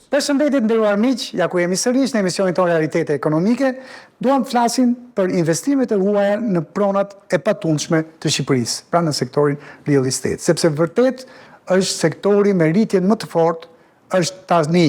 Përshëndetje nderuar miq, ja ku jemi sërish në emisionin tonë Realitete Ekonomike, duam të flasim për investimet e huaja në pronat e patundshme të Shqipërisë, pra në sektorin real estate, sepse vërtet është sektori me rritjen më të fortë, është tani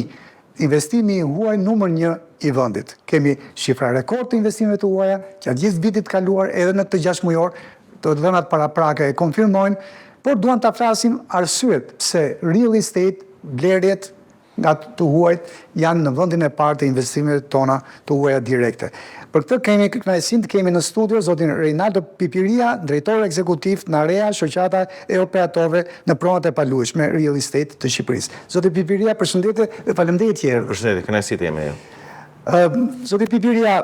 investimi i huaj numër 1 i vendit. Kemi shifra rekord të investimeve të huaja, gjatë gjithë vitit kaluar edhe në këtë 6 mujor, të dhënat paraprake e konfirmojnë, por duam ta flasim arsyet pse real estate, blerjet nga të huajt janë në vendin e parë të investimeve tona të huaja direkte. Për këtë kemi kënaqësinë të kemi në studio zotin Reinaldo Pipiria, drejtor ekzekutiv në Area, shoqata e operatorëve në pronat e paluajtshme real estate të Shqipërisë. Zoti Pipiria, përshëndetje dhe faleminderit që erdhët. Përshëndetje, kënaqësi të jemi. Zoti Pipiria,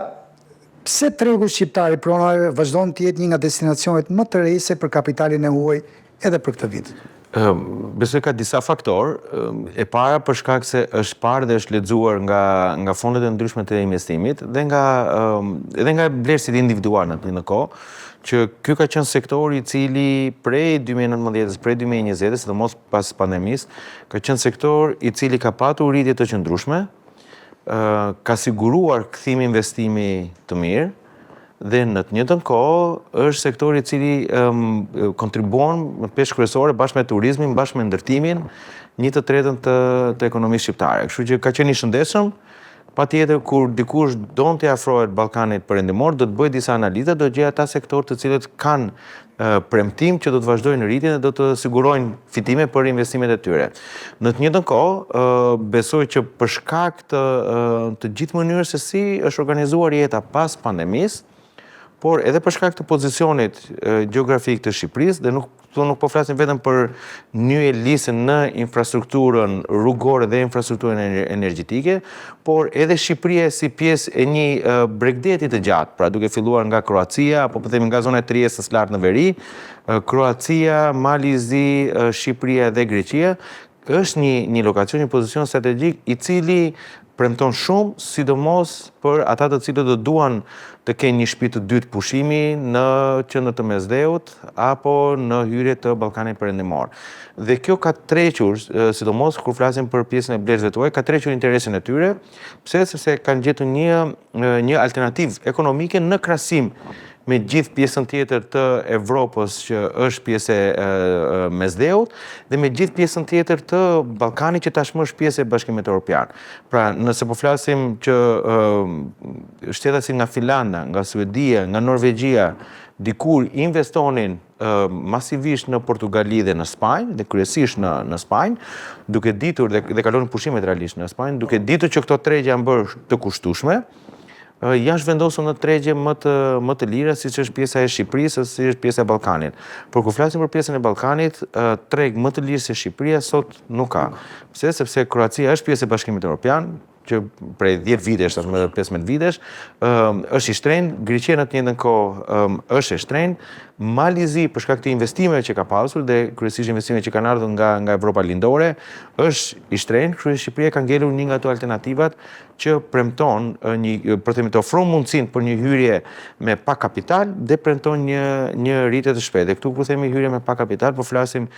pse tregu shqiptar i pronave vazhdon të jetë një nga destinacionet më të rejse për kapitalin e huaj edhe për këtë vit? Besoj ka disa faktor. E para për shkak se është parë dhe është lexuar nga fondet e ndryshme të investimit dhe nga blerësit individual në kohë, që ky ka qenë sektori i cili prej 2019-s, prej 2020-s, sidomos pas pandemisë, ka qenë sektor i cili ka patur rritje të qëndrueshme, ka siguruar kthim investimi të mirë, dhe në të njëjtën kohë është sektori i cili kontribuon me peshë kryesore bashkë me turizmin, bashkë me ndërtimin, 1/3 të ekonomisë shqiptare. Kështu që ka qenë i shëndetshëm. Patjetër kur dikush donte afrohet Ballkanit perëndimor, do të bëjë disa analiza, do të gjejë ata sektorë të cilët kanë premtim që do të vazhdojnë rritjen dhe do të sigurojnë fitime për investimet e tyre. Në të njëjtën kohë, besoj që për shkak të gjithë mënyrës se si është organizuar jeta pas pandemisë, por edhe për shkak të pozicionit gjeografik të Shqipërisë, dhe nuk po flasim vetëm për nyje lise në infrastrukturën rrugore dhe infrastrukturën energjetike, por edhe Shqipëria si pjesë e një bregdeti të gjatë, pra duke filluar nga Kroacia, apo po themi nga zona e Triestës lart në veri, Kroacia, Malizi, Shqipëria dhe Greqia, është një lokacion, një pozicion strategjik i cili premton shumë, sidomos për ata të cilët do duan të kenë një shtëpi të dytë pushimi në qendër të Mesdheut apo në hyrje të Ballkanit perëndimor. Dhe kjo ka trequr, sidomos kur flasim për pjesën e blerësve të huaj, ka trequr interesin e tyre, sepse kanë gjetur një alternativë ekonomike në krahasim me gjithë pjesën tjetër të Evropës që është pjesë e Mesdheut dhe me gjithë pjesën tjetër të Ballkanit që tashmë është pjesë e Bashkimit Evropian. Pra, nëse po flasim që shteta si nga Finlanda, nga Suedia, nga Norvegjia, dikur investonin masivisht në Portugali dhe në Spanjë, dhe kryesisht në Spanjë, duke ditur dhe kalonin pushimet realisht në Spanjë, duke ditur që këto tregje janë bërë të kushtueshme, janë zhvendosur në tregje më të lira, siç është pjesa e Shqipërisë, si është pjesa e Ballkanit. Por kur flasim për pjesën e Ballkanit, treg më të lirë se Shqipëria sot nuk ka. Pse? Sepse Kroacia është pjesë e Bashkimit Evropian, që prej 10 vitesh, tashmë 15 vitesh, është i shtrenjtë, Greqia në të njëjtën kohë është e shtrenjtë, Malizi për shkak të investimeve që ka pasur dhe kryesisht investimeve që kanë ardhur nga Evropa lindore, është i shtrenjtë, kështu që Shqipëria ka ngelur një nga ato alternativat që premton të ofron mundësinë për një hyrje me pak kapital dhe premton një rritje të shpejtë. Dhe këtu kur themi hyrje me pak kapital, po flasim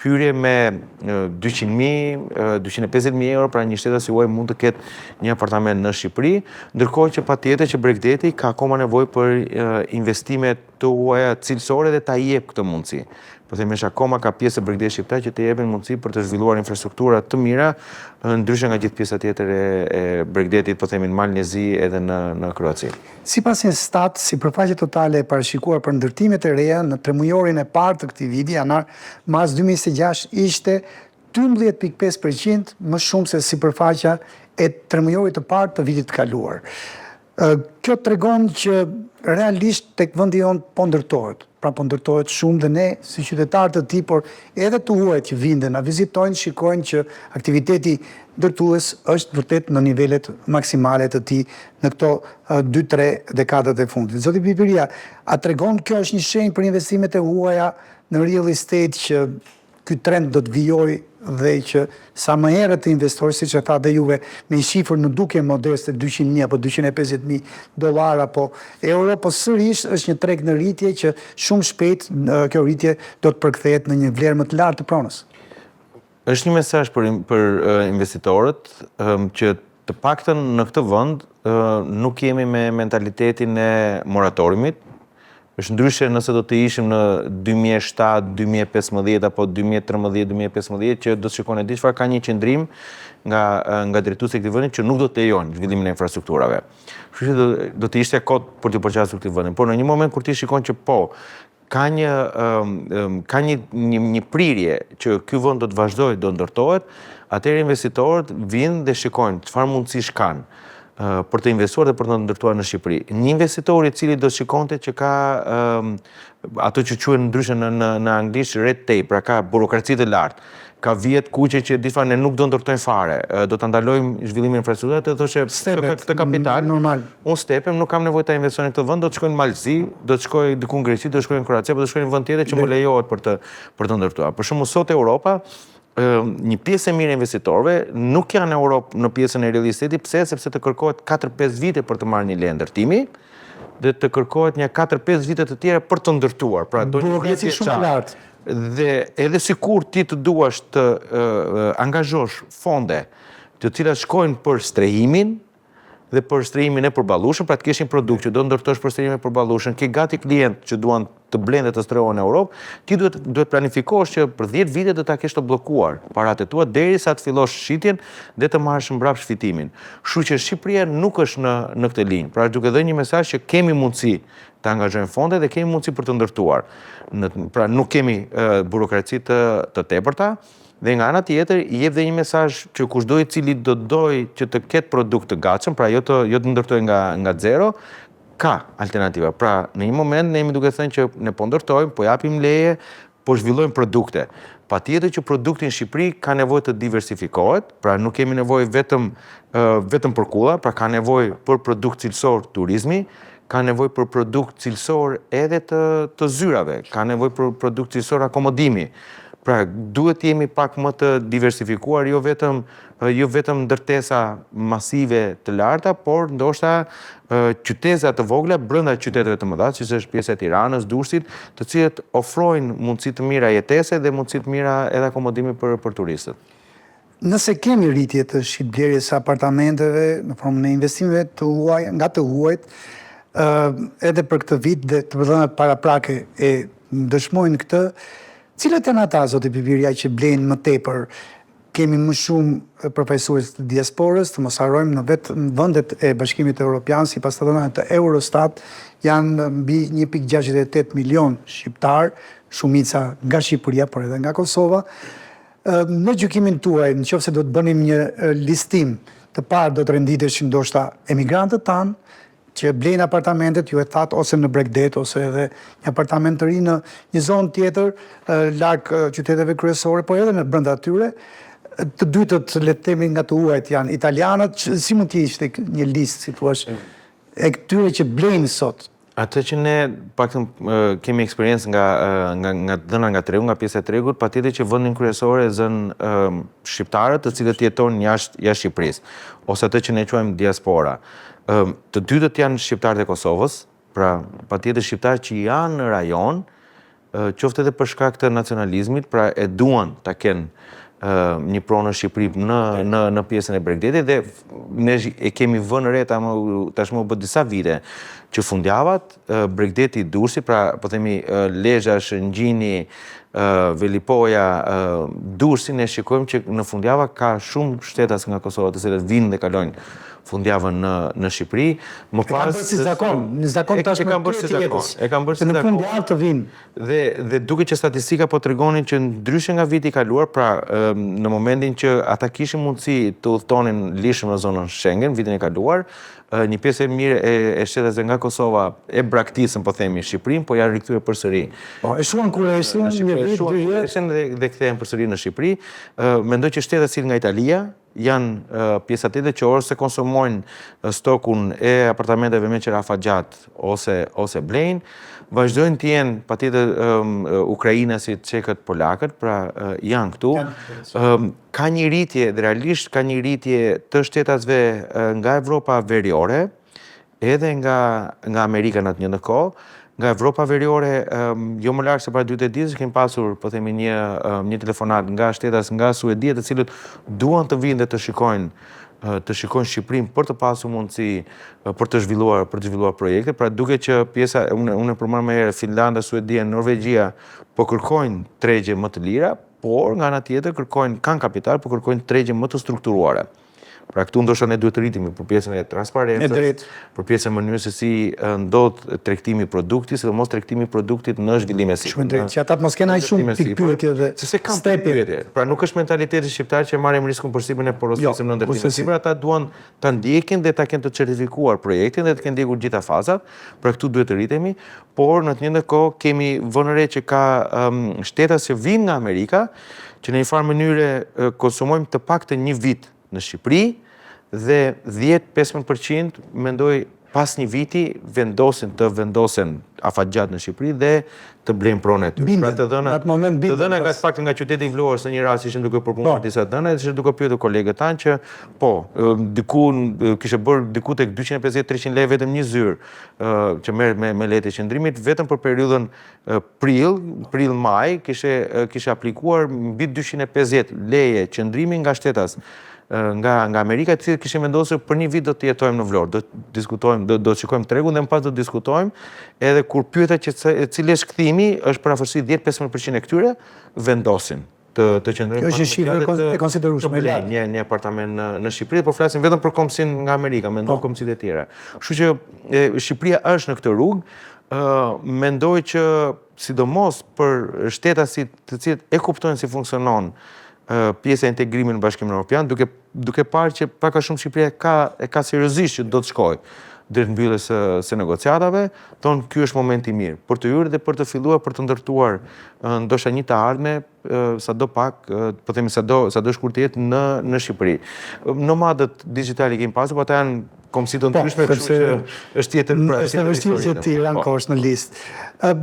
hyrje me 200.000, 250.000 euro, pra një shtetas si huaj mund të ketë një apartament në Shqipëri, ndërkohë që patjetër që bregdeti ka akoma nevojë për investimet të huaja cilësore dhe ta jep këtë mundësi. Po themesh akoma ka pjesë e bregdetit shqiptar që të jepin mundësi për të zhvilluar infrastruktura të mira, ndryshe nga gjithë pjesa tjetër e bregdetit, po themi në Malnezi edhe në Kroaci. Sipas Instat, sipërfaqja totale e parashikuar për ndërtimet e reja në tremujorin e parë të këtij viti, janar-mars 2026, ishte 12.5% më shumë se sipërfaqja e tremujorit të parë të vitit të kaluar. Kjo tregon që realisht tek vendi jonë po ndërtohet. Pra po ndërtohet shumë dhe ne si qytetarë të tij, por edhe të huajt që vinë dhe na vizitojnë, shikojnë që aktiviteti ndërtues është vërtet në nivelet maksimale të tij në këto 2-3 dekadat e fundit. Zoti Pipiria, a tregon kjo është një shenjë për investimet e huaja në real estate që ky trend do të vijojë dhe që sa më herët të investorë, siç e tha dhe juve, me një shifër në dukje modeste 200.000 apo 250.000 dollar apo euro, po sërish është një treg në rritje që shumë shpejt kjo rritje do të përkthehet në një vlerë më të lartë të pronës. Është një mesazh për investitorët që të paktën në këtë vend nuk jemi me mentalitetin e moratoriumit. Është ndryshe nëse do të ishim në 2007, 2015 apo 2013, 2015 që do të shikoni di çfarë ka një qendrim nga drejtuesi i këtij vendi që nuk do të lejojnë zhvillimin e infrastrukturave. Kështu që do të ishte kot për të përqasur këtë vendin. Por në një moment kur ti shikon që ka një prirje që ky vend do të vazhdojë, do ndërtohet, atëherë investitorët vinë dhe shikojnë çfarë mundësish kanë për të investuar dhe për të ndërtuar në Shqipëri. Një investitor i cili do të shikonte që ka ato që quhen ndryshe në anglisht red tape, pra ka burokraci të lartë, ka vjet kuqe që difa ne nuk do ndërtojmë fare, do ta ndalojmë zhvillimin e infrastrukturës, të thoshte këtë kapital, normal. Unë stepem, nuk kam nevojë ta investoj në këtë vend, do të shkoj në Malzi, do të shkoj diku në Greqi, do të shkoj në Kroaci, apo do të shkoj në vend tjetër që më lejohet për të ndërtuar. Për shembull sot Europa një pjesë e mirë e investitorëve nuk janë në Europë në pjesën e real estate-it, pse? Sepse të kërkohet 4-5 vite për të marrë një leje ndërtimi dhe të kërkohet një 4-5 vite të tjera për të ndërtuar. Pra do burokraci shumë e lartë. Dhe edhe sikur ti të duash të angazhosh fonde të cilat shkojnë për strehimin dhe për strehimin e përballueshëm, pra të kesh një produkt që do ndërtosh për strehimin e përballueshëm, ke gati klient që duan të blejnë dhe të strehohen në Europë, ti duhet planifikosh që për 10 vite do ta kesh të bllokuar paratë tua derisa të fillosh shitjen dhe të marrësh mbrapsht fitimin. Kështu që Shqipëria nuk është në këtë linjë. Pra duke dhënë një mesazh që kemi mundësi të angazhojmë fonde dhe kemi mundësi për të ndërtuar. Pra nuk kemi burokraci të tepërta. Dhe nga ana tjetër, i jep dhe një mesazh që kushdo i cili do dojë që të ketë produkt të gatshëm, pra jo të ndërtojë nga zero, ka alternativa. Pra në një moment ne jemi duke thënë që ne po ndërtojmë, po japim leje, po zhvillojmë produkte. Patjetër që produkti në Shqipëri ka nevojë të diversifikohet, pra nuk kemi nevojë vetëm për kulla, pra ka nevojë për produkt cilësor turizmi, ka nevojë për produkt cilësor edhe të zyrave, ka nevojë për produkt cilësor akomodimi. Pra, duhet të jemi pak më të diversifikuar, jo vetëm ndërtesa masive të larta, por ndoshta qytete të vogla brenda qyteteve të mëdha, siç është pjesa e Tiranës, Durrësit, të cilët ofrojnë mundësi të mira jetese dhe mundësi të mira edhe akomodimi për turistët. Nëse kemi rritje të shitblerjes së apartamenteve në formën e investimeve nga të huajt, edhe për këtë vit dhe të dhënat paraprake e dëshmojnë këtë, cilët janë ata, zoti Pipirja, që blejnë më tepër? Kemi më shumë përfaqësues të diasporës, të mos harrojmë në vendet e Bashkimit Evropian, sipas të dhënave të Eurostat, janë mbi 1.68 milion shqiptar, shumica nga Shqipëria, por edhe nga Kosova. Në gjykimin tuaj, nëse do të bënim një listim të parë, do të renditeshin ndoshta emigrantët tanë, që blejnë apartamentet, ju e thatë, ose në Bregdet, ose edhe një apartament të ri në një zonë tjetër, larg qyteteve kryesore, po edhe në brenda atyre. Të dytët, le të themi nga të huajt, janë italianët, si mund të ishte një listë, si thua, e këtyre që blejnë sot? Atë që ne paktën kemi eksperiencë nga dhëna nga tregu, nga pjesa e tregut, patjetër që vendin kryesor e zënë shqiptarët, të cilët jetojnë jashtë Shqipërisë, ose atë që ne quajmë diaspora. Të dytët janë shqiptarët e Kosovës, pra patjetër shqiptarë që janë në rajon, qoftë edhe për shkak të nacionalizmit, pra e duan ta kenë një pronë në Shqipëri në pjesën e Bregdetit dhe ne e kemi vënë re tashmë u bë disa vite që fundjavat Bregdeti, Durrësi, pra po themi Lezhë, Shëngjini, Velipoja, Durrësi, ne shikojmë që në fundjava ka shumë shtetas nga Kosova të cilët vinë dhe kalojnë fundjavën në Shqipëri. Më parë si zakon, në zakon tash e kanë bërë si zakon. E kanë bërë si zakon. Në fundjavë të vinë. Dhe duke që statistika po tregonin që ndryshe nga viti i kaluar, pra në momentin që ata kishin mundësi të udhtonin lishëm në zonën Schengen vitin e kaluar, një pjesë e mirë e shtetësve nga Kosova e braktisën, po themi, Shqipërinë, po janë rikthyer përsëri. Po, e shuan kur e shuan një vit, 2 vjet dhe kthehen përsëri në Shqipëri. Mendoj që shtetet si nga Italia janë pjesa tjetër që ose konsumojnë stokun e apartamenteve me qira afagjat ose blejnë, vazhdojnë të jenë patjetër ukrainasit, çekët, polakët, pra janë këtu. Ka një rritje, dhe realisht ka një rritje të shtetasve nga Evropa veriore, edhe nga Amerika në të njëjtën kohë. nga Evropa Veriore, jo më larg se para 2 ditësh kemi pasur, po themi, një telefonat nga shtetas nga Suedia, të cilët duan të vinë dhe të shikojnë Shqipërinë për të pasur mundësi për të zhvilluar projekte. Pra duke që pjesa, unë e përmend më herë, Finlanda, Suedia, Norvegjia po kërkojnë tregje më të lira, por nga ana tjetër kanë kapital, por kërkojnë tregje më të strukturuara. Pra këtu ndoshta ne duhet të rritemi për pjesën e transparencës, për pjesën e mënyrës se si ndodh tregtimi i produktit, sidomos tregtimi i produktit në zhvillim e sipër. Shumë drejt, që ata mos kenë aq shumë pikpyetje dhe se kanë pikpyetje. Pra nuk është mentaliteti shqiptar që marrim riskun për sipër e porosisim në ndërtim të sipër, ata duan ta ndjekin dhe ta kenë të certifikuar projektin dhe të kenë ndjekur gjitha fazat. Pra këtu duhet të rritemi, por në të njëjtën kohë kemi vënë re që ka shtetas që vinë nga Amerika, që në një farë mënyrë konsumojmë të paktën një vit në Shqipëri dhe 10-15% mendoj pas një viti të vendosen afatgjatë në Shqipëri dhe të blejnë pronë e tyre. Pra të dhëna nga fakti nga qyteti i Vlorës në një rast ishim duke përpunuar disa dhëna, ishim duke pyetur kolegët tanë që diku kishte bërë diku tek 250-300 lekë vetëm një zyrë që merret me lehtë qëndrimit, vetëm për periudhën prill-maj kishte aplikuar mbi 250 leje qëndrimi nga shtetas nga Amerika, të cilët kishin vendosur për një vit do të jetojmë në Vlorë, do të shikojmë tregun dhe më pas do të diskutojmë, edhe kur pyeta që cili është kthimi, është për afërsisht 10-15% e këtyre vendosin të qëndrojnë. Kjo është një shifër e konsiderueshme. Një apartament në Shqipëri, po flasim vetëm për kombësinë nga Amerika, mendoj kombësitë e tjera. Kështu që Shqipëria është në këtë rrugë. Mendoj që sidomos për shtetasit të cilët e kuptojnë si funksionon pjesa e integrimit në Bashkimin Evropian, duke parë që pak a shumë Shqipëria e ka seriozisht që do të shkojë drejt mbylljes së negociatave, thonë ky është momenti i mirë për të hyrë dhe për të filluar për të ndërtuar ndoshta një të ardhme sadopak, po themi sado shkurt të jetë në Shqipëri. Nomadët digjitale kemi pasur, po ata janë komësi të ndryshme, kështu që është tjetër pra. Është vështirë që ti rankosh në listë.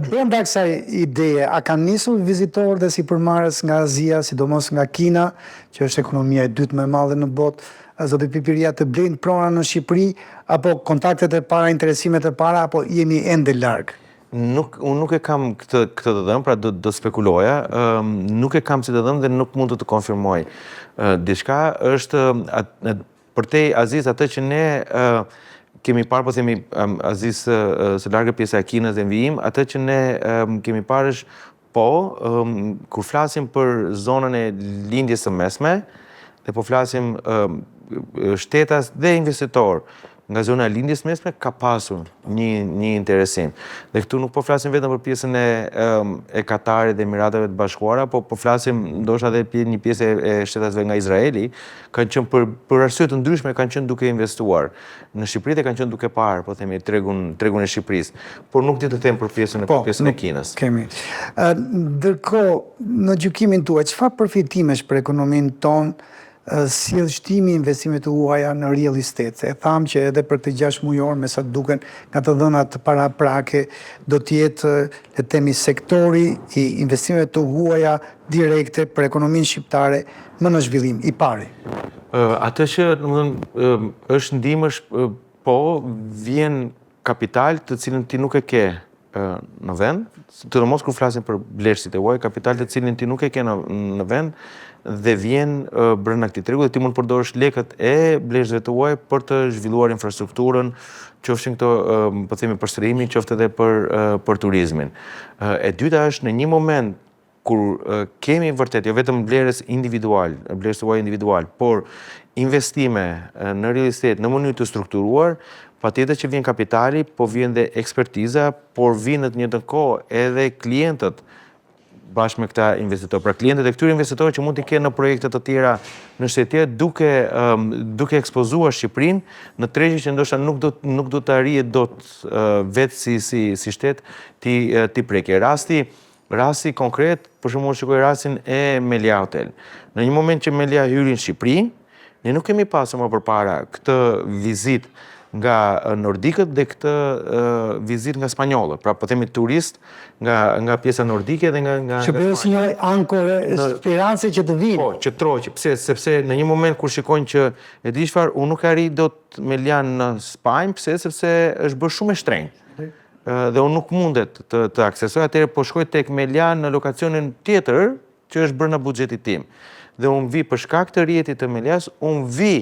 Brenda kësaj ideje, a kanë nisur vizitorë dhe sipërmarrës nga Azia, sidomos nga Kina, që është ekonomia e dytë më e madhe në botë, zoti Pipiria, të blejnë prona në Shqipëri, apo kontaktet e para, interesimet e para, apo jemi ende larg? Unë nuk e kam këtë të dhëmë, pra do spekuloja, nuk e kam si të dhëmë dhe nuk mund të konfirmoj. Diçka është për te Aziz atë që ne kemi parë, po themi Aziz së largë pjesa e Kinës dhe envijim, atë që ne kemi parë është kur flasim për zonën e lindjes së mesme, dhe po flasim shtetas dhe investitor nga zona e lindjes mesme, ka pasur një interesim. Dhe këtu nuk po flasim vetëm për pjesën e Katarit dhe Emirateve të Bashkuara, po flasim ndoshta edhe një pjesë e shtetasve nga Izraeli, kanë qenë për arsye të ndryshme kanë qenë duke investuar në Shqipëri dhe kanë qenë duke parë, po themi, tregun e Shqipërisë, por nuk di të them për pjesën e Kinës. Kemi. Ndërkohë, në gjykimin tuaj, çfarë përfitimesh për ekonominë tonë sjell shtimi investimet të huaja në real estate? E thamë që edhe për të 6 mujor, me sa duken nga të dhënat paraprake, do të jetë, le të themi, sektori i investimeve të huaja direkte për ekonominë shqiptare më në zhvillim, i pari. Atë që është ndihmësh, po vjen kapital të cilën ti nuk e ke në vend, të mos kur flasim për blerësit e huaj, kapital të cilin ti nuk e ke në vend, dhe vjen brenda këtij tregu dhe ti mund të përdorësh lekët e blerësve të huaj për të zhvilluar infrastrukturën, qofshin këto, po themi, për shërimin, qoftë edhe për turizmin. E dyta është në një moment kur kemi vërtet, jo vetëm blerës të huaj individual, por investime në real estate në mënyrë të strukturuar, patjetër që vjen kapitali, po vjen dhe ekspertiza, por vjen në të njëjtën kohë edhe klientët bashkë me këta investitorë. Pra klientët e këtyre investitorëve që mund t'i kenë në projekte të tjera në shtete duke ekspozuar Shqipërinë në tregje që ndoshta nuk do të arrihet dot vetë si shtet ti prekë. Rasti konkret, për shembull shikoj rastin e Melia Hotel. Në një moment që Melia hyri në Shqipëri, ne nuk kemi pasur më përpara këtë vizitë nga nordikët dhe këtë vizit nga spanjollët. Pra, po themi turist nga pjesa nordike dhe nga që bëjë si një ankore, speranse që të vinë. Po, që troqë, sepse në një moment kur shikojnë që e di çfarë, unë nuk arri do të Melian në Spanjë, sepse është bërë shumë e shtrenjtë. dhe unë nuk mundet të aksesoj, atëherë po shkoj tek Melia në lokacionin tjetër që është brenda buxhetit tim. Dhe unë vi për shkak të rrjetit të Melias, unë vi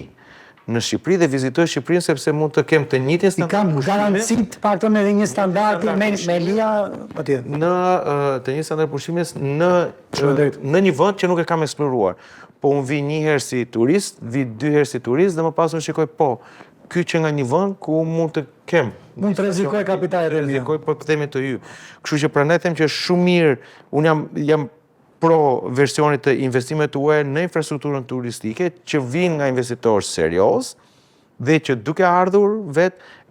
në Shqipëri dhe vizitoj Shqipërinë sepse mund të kem të njëjtin standard. Kam garanci të paktën edhe një standardi me Melia patjetër. Në të një standard pushimes në një vend që nuk e kam eksploruar. Po unë vi një herë si turist, vi 2 herë si turist dhe më pas unë shikoj ky që nga një vend ku mund të kem. Mund të rrezikoj kapitalet e mia. Rrezikoj po themi të ju. Kështu që prandaj them që është shumë mirë, unë jam pro versionit të investimeve tuaja në infrastrukturën turistike që vijnë nga investitorë serioz dhe që duke ardhur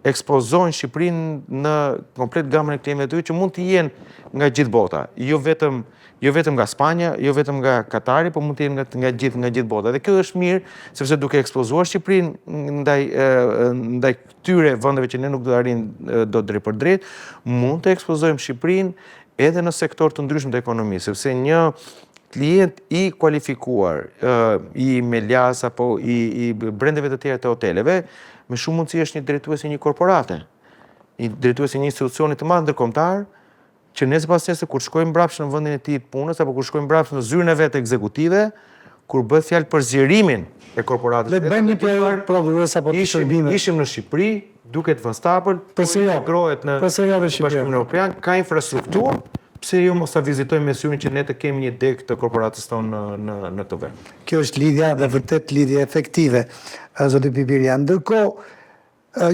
ekspozojnë Shqipërinë në komplet gamën e klientëve të tyre që mund të jenë nga gjithë bota, jo vetëm nga Spanja, jo vetëm nga Katari, por mund të jenë nga gjithë bota. Dhe kjo është mirë sepse duke ekspozuar Shqipërinë ndaj këtyre vendeve që ne nuk do të arrijmë dot drejt për drejt, mund të ekspozojmë Shqipërinë edhe në sektor të ndryshëm të ekonomisë, sepse një klient i kualifikuar, i Melias apo i brendeve të tjera të hoteleve, me shumë mundësi është një drejtues i një korporate, i drejtues i një institucioni të madh ndërkombëtar, që ne sipas nesër kur shkojmë mbrapsht në vendin e tij të punës apo kur shkojmë mbrapsht në zyrën e vet ekzekutive, kur bëhet fjalë për zgjerimin e korporatës. Le të bëjmë një prodhues apo të shërbime. Ishim në Shqipëri, duket vastapël, integrohet në Bashkimin Evropian, ka infrastrukturë, pse jo mos ta vizitojmë me syrin që ne të kemi një deg të korporatës tonë në të vend. Kjo është lidhja dhe vërtet lidhje efektive, zoti Pipiria. Ndërkohë,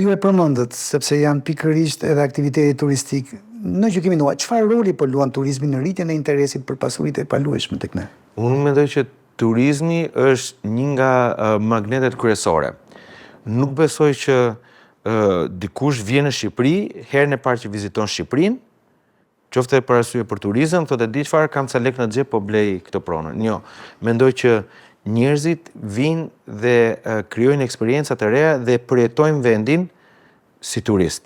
ju e përmendët, sepse janë pikërisht edhe aktiviteti turistik. Në gjykimin tuaj, çfarë roli po luan turizmi në rritjen e interesit për pasuritë e paluajshme tek ne? Unë mendoj që turizmi është një nga magnetet kryesore. Nuk besoj që dikush vjen në Shqipëri, herën e parë që viziton Shqipërinë, qofte për arsye për turizëm, thotë di çfarë kam ca lek në xhep po blej këtë pronën. Jo, mendoj që njerëzit vinë dhe krijojnë eksperjenca të reja dhe përjetojnë vendin si turist.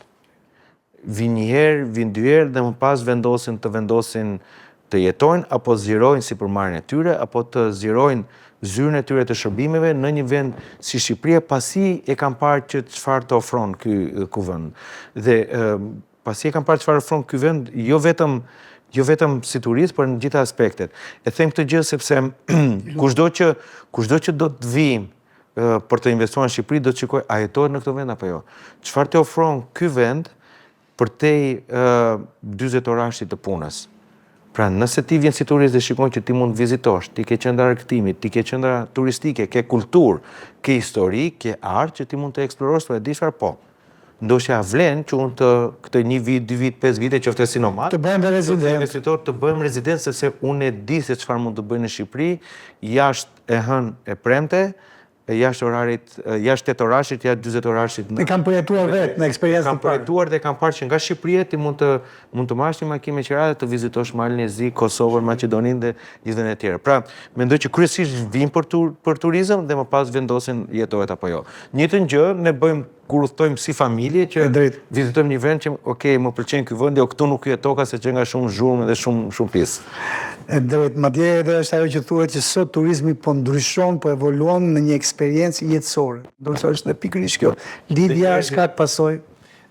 Vinë një herë, vinë 2 herë dhe më pas vendosin të jetojnë apo zgjerojnë sipërmarrjen e tyre apo të zgjerojnë zyrën e tyre të shërbimeve në një vend si Shqipëria pasi e kanë parë që çfarë të ofron ky vend. Dhe pasi e kam parë çfarë ofron ky vend, jo vetëm si turist, por në gjitha aspektet. E them këtë gjë sepse kushdo që do të vijmë për të investuar në Shqipëri, do të shikoj a jetohet në këtë vend apo jo. Çfarë të ofron ky vend përtej 40 orashit të punës. Pra, nëse ti vjen si turist dhe shikon që ti mund të vizitosh, ti ke qendra argëtimit, ti ke qendra turistike, ke kulturë, ke histori, ke art që ti mund të eksplorosh për e di çfarë po. Ndoshta vlen që unë këtë 1 vit, 2 vit, 5 vite qoftë si nomad, të bëjmë rezident. Të bëjmë rezident sepse unë e di se çfarë mund të bëj në Shqipëri, jashtë e hënë e premte, jashtë 8 orashit, jashtë 40 orashit. E kam përjetuar vetë në eksperiencë të parë. Kam përjetuar dhe kam parë që nga Shqipëria ti mund të marrësh një makinë me qira dhe të vizitosh Malin e Zi, Kosovën, Maqedoninë dhe gjithë e tjerë. Pra, mendoj që kryesisht vinë për turizëm dhe më pas vendosin jetohet apo jo. Njëjtën gjë ne bëjmë kur udhtojmë si familje që vizitojmë një vend që më pëlqen ky vend, jo këtu nuk hyj toka se që nga shumë zhurmë dhe shumë pis. E drejt, madje edhe është ajo që thuhet që sot turizmi po ndryshon, po evoluon në një eksperiencë jetësore. Ndërsa është dhe pikërisht kjo lidhja shkak pasojë.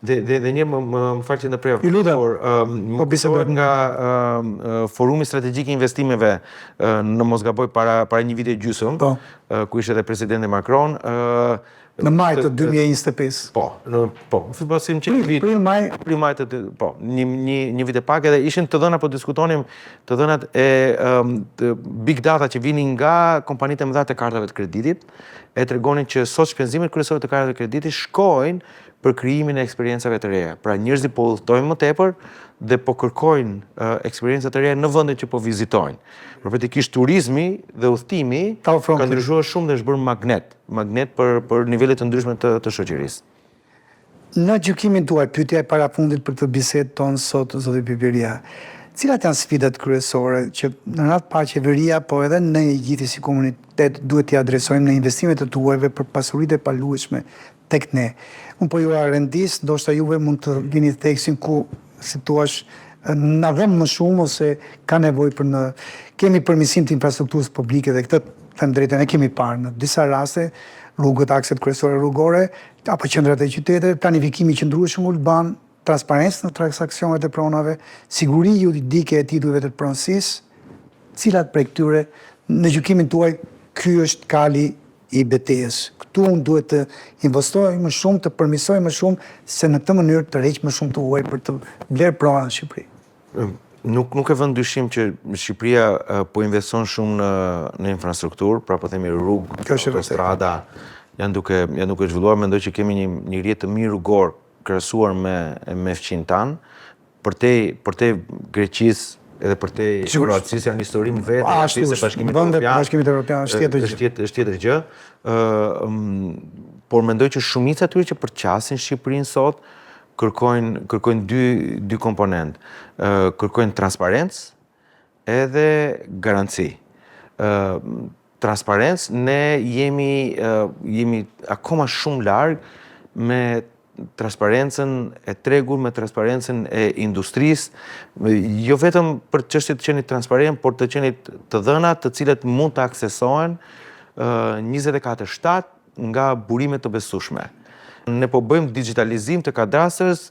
Dhe një më falë që në prejë. I lutem. Më pësohet nga Forumi Strategjik i Investimeve në mos gaboj para 1 vit e gjysmë, ku ishte edhe presidenti Macron. Në maj të 2025. Prill maj një vit e pak edhe ishin të dhëna, po diskutonim të dhënat e big data që vinin nga kompanitë e mëdha të kartave të kreditit, e tregonin që sot shpenzimet kryesore të kartave të kreditit shkojnë për krijimin e eksperiencave të reja. Pra njerëzit po udhtojnë më tepër dhe po kërkojnë eksperjenca të reja në vendet që po vizitojnë. Praktikisht turizmi dhe udhtimi ka ndryshuar shumë dhe është bërë magnet për nivele të ndryshme të shoqërisë. Në gjykimin tuaj, pyetja e parafundit për këtë bisedë tonë sot, zoti Pipiria, cilat janë sfidat kryesore që në radhë parë qeveria, po edhe ne gjithë si komunitet duhet t'i adresojmë në investimet të tuajve për pasuritë e paluajshme tek ne? Unë po ju rendis, ndoshta juve mund të vini theksin ku, si thua, na vëmë më shumë ose ka nevojë për kemi përmirësim të infrastrukturës publike dhe këtë them drejtën e kemi parë në disa raste, rrugët, akset kryesore rrugore, apo qendrat e qytetit, planifikimi qëndrueshëm urban, transparencë në transaksionet e pronave, siguri juridike e titujve të pronësisë, cilat prej këtyre në gjykimin tuaj ky është kali i betejës. Këtu unë duhet të investoj më shumë, të përmisoj më shumë, se në këtë mënyrë të rreq më shumë të huaj për të blerë prona në Shqipëri. Nuk e vënë dyshim që Shqipëria po investon shumë në infrastrukturë, pra po themi rrugë, autostrada, janë duke zhvilluar. Mendoj që kemi një rrjet të mirë rrugor krahasuar me fqin tanë, për te Greqisë edhe për te Kroacisë janë historinë vetë, se Bashkimit Evropian është tjetër gjë. Por mendoj që shumica atyre që përqasin Shqipërinë sot kërkojnë dy komponent. Kërkojnë transparencë edhe garanci. Transparencë, ne jemi akoma shumë larg me transparencën e tregut, me transparencën e industrisë, jo vetëm për çështje të qenit transparent, por të qenit të dhënat të cilët mund të aksesohen 24/7 nga burime të besueshme. Ne po bëjmë digitalizim të kadastrës,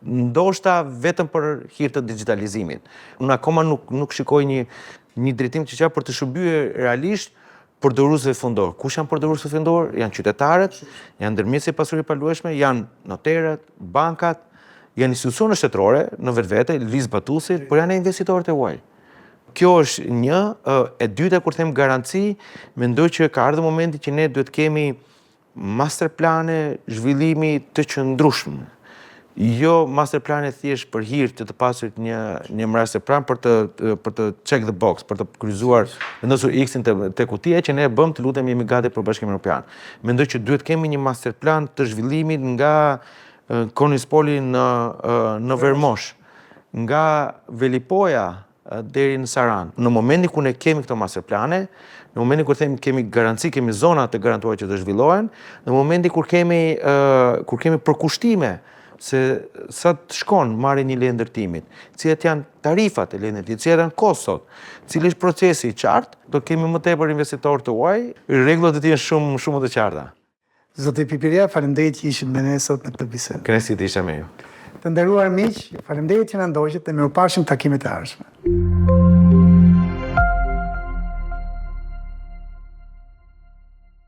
ndoshta vetëm për hir të digitalizimit. Unë akoma nuk shikoj një drejtim të qartë për të shërbyer realisht përdoruesve fundor. Kush janë përdoruesve fundor? Janë qytetarët, janë ndërmjetësit e pasurisë paluajtshme, janë noterët, bankat, janë institucione shtetërore në vetvete, lizbatuesit, por janë investitorët e huaj. Kjo është një. E dyta, kur them garanci, mendoj që ka ardhur momenti që ne duhet kemi masterplane zhvillimi të qëndrueshëm. Jo masterplane thjesht për hir të pasurit një masterplan për të check the box, për të kryqëzuar, vendosur X-in te kutia që ne e bëm, të lutem jemi gati për Bashkimin Evropian. Mendoj që duhet kemi një masterplan të zhvillimit nga Konispoli në Vermosh, nga Velipoja deri në Saran. Në momentin kur ne kemi këto masterplane, në momentin kur kemi garanci, kemi zona të garantuara që të zhvillohen, në momentin kur kemi përkushtime se sa të shkon marrë një lejë ndërtimit, cilat janë tarifat e lejë ndërtimit, cilat janë kostot, cili është procesi i qartë, do kemi më tepër investitorë të huaj, rregullat do të jenë shumë më të qarta. Zoti Pipiria, faleminderit që ishit me ne sot në këtë bisedë. Kënaqësi të isha me ju. Të nderuar miq, faleminderit që na ndoqët dhe mirupafshim takimet e ardhshme.